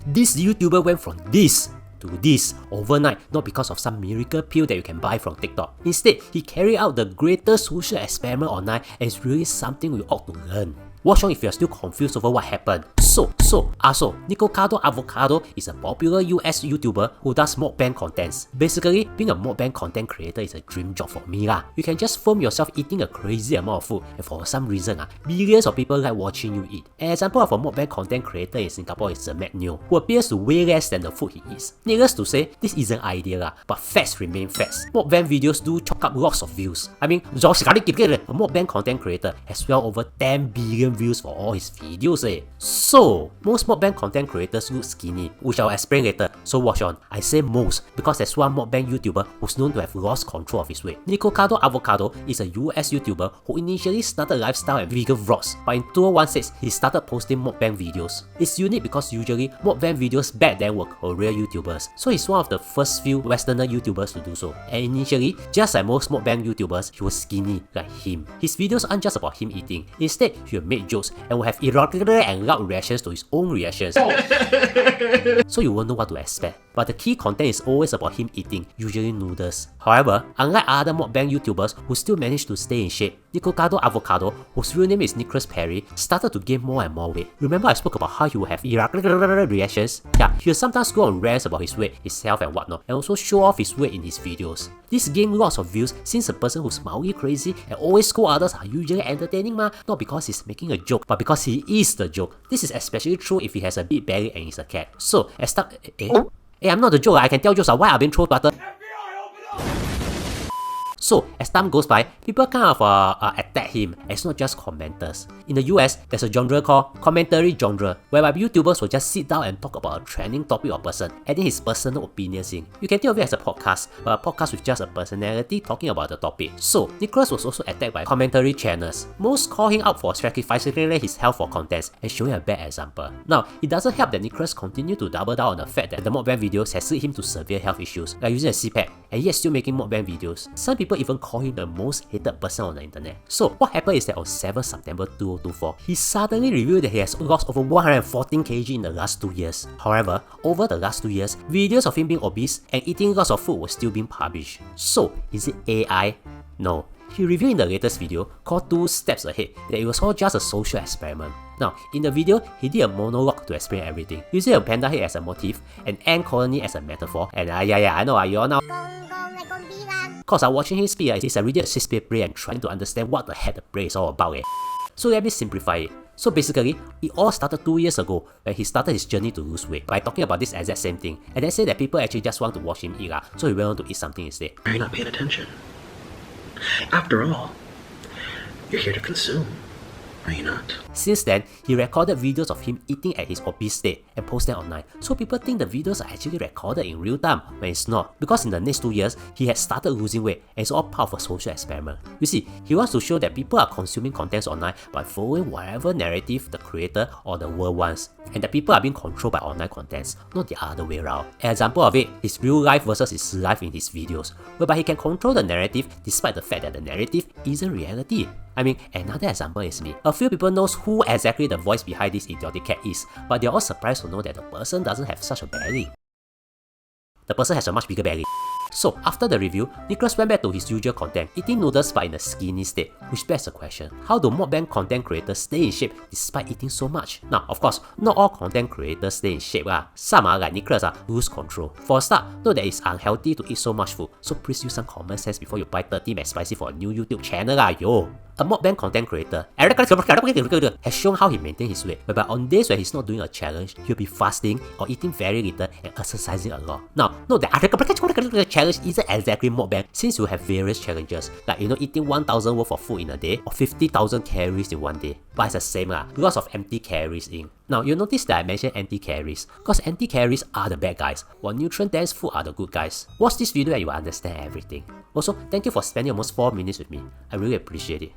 This YouTuber went from this to this overnight, not because of some miracle pill that you can buy from TikTok. Instead, he carried out the greatest social experiment online, and it's really something we ought to learn. Watch on if you're still confused over what happened. So, Nicocado Avocado is a popular US YouTuber who does mukbang contents. Basically, being a mukbang content creator is a dream job for me lah. You can just film yourself eating a crazy amount of food, and for some reason, millions of people like watching you eat. An example of a mukbang content creator in Singapore is Matt Neo, who appears to weigh less than the food he eats. Needless to say, this isn't ideal lah, but facts remain facts. Mukbang videos do chalk up lots of views. I mean, a mukbang content creator has well over 10 billion views for all his videos So, most mukbang content creators look skinny, which I'll explain later, so watch on. I say most because there's one mukbang YouTuber who's known to have lost control of his weight. Nicocado Avocado is a US YouTuber who initially started lifestyle and vegan vlogs, but in 2016, he started posting mukbang videos. It's unique because usually mukbang videos back then were Korean YouTubers, so he's one of the first few Westerner YouTubers to do so. And initially, just like most mukbang YouTubers, he was skinny like him. His videos aren't just about him eating. Instead, he will make jokes and will have irregular and loud reactions to his own reactions. So you won't know what to expect. But the key content is always about him eating, usually noodles. However, unlike other mukbang YouTubers who still manage to stay in shape, Nicocado Avocado, whose real name is Nicholas Perry, started to gain more and more weight. Remember I spoke about how he would have irregular reactions? Yeah, he will sometimes go on rants about his weight, his health and whatnot, and also show off his weight in his videos. This gained lots of views since a person who's mildly crazy and always scold others are usually entertaining not because he's making a joke, but because he is the joke. This is especially true if he has a big belly and is a cat. So, as time... I'm not the joke, I can tell jokes why I've been thrown butter. So, as time goes by, people kind of attack him, and it's not just commenters. In the US, there's a genre called commentary genre, whereby YouTubers will just sit down and talk about a trending topic or person, adding his personal opinions in. You can think of it as a podcast, but a podcast with just a personality talking about the topic. So, Nicholas was also attacked by commentary channels. Most call him out for sacrificing his health for contents and showing a bad example. Now, it doesn't help that Nicholas continued to double down on the fact that the mukbang videos has led him to severe health issues, like using a CPAP, and yet still making mukbang videos. Some people even call him the most hated person on the internet. So what happened is that on 7 September 2024, he suddenly revealed that he has lost over 114 kg in the last 2 years. However, over the last 2 years, videos of him being obese and eating lots of food were still being published. So, is it AI? No. He revealed in the latest video, called 2 Steps Ahead, that it was all just a social experiment. Now, in the video, he did a monologue to explain everything, using a panda head as a motif, an ant colony as a metaphor, and I know, you all now. Cause watching him speak is reading a Shakespeare play and trying to understand what the heck the play is all about. So let me simplify it. So basically, it all started 2 years ago when he started his journey to lose weight by talking about this exact same thing, and then said that people actually just want to watch him eat, so he went on to eat something instead. Are you not paying attention? After all, you're here to consume. Are you not? Since then, he recorded videos of him eating at his obese state and posted online. So people think the videos are actually recorded in real time when it's not. Because in the next 2 years, he had started losing weight and it's all part of a social experiment. You see, he wants to show that people are consuming contents online by following whatever narrative the creator or the world wants. And that people are being controlled by online contents, not the other way around. An example of it is real life versus his life in his videos, whereby he can control the narrative despite the fact that the narrative isn't reality. I mean, another example is me. A few people knows who exactly the voice behind this idiotic cat is, but they're all surprised to know that the person doesn't have such a belly. The person has a much bigger belly. So, after the review, Nicholas went back to his usual content, eating noodles but in a skinny state, which begs the question, how do mukbang content creators stay in shape despite eating so much? Now, of course, not all content creators stay in shape. Some like Nicholas lose control. For a start, know that it's unhealthy to eat so much food, so please use some common sense before you buy 30 McSpicy for a new YouTube channel yo. A mukbang content creator has shown how he maintains his weight, whereby on days where he's not doing a challenge, he'll be fasting or eating very little and exercising a lot. Now, note that challenge isn't exactly mukbang, since you have various challenges, like eating 1,000 worth of food in a day or 50,000 calories in one day. But it's the same lots of empty calories in. Now, you'll notice that I mentioned anti-calories, because anti-calories are the bad guys, while nutrient-dense food are the good guys. Watch this video and you will understand everything. Also, thank you for spending almost 4 minutes with me. I really appreciate it.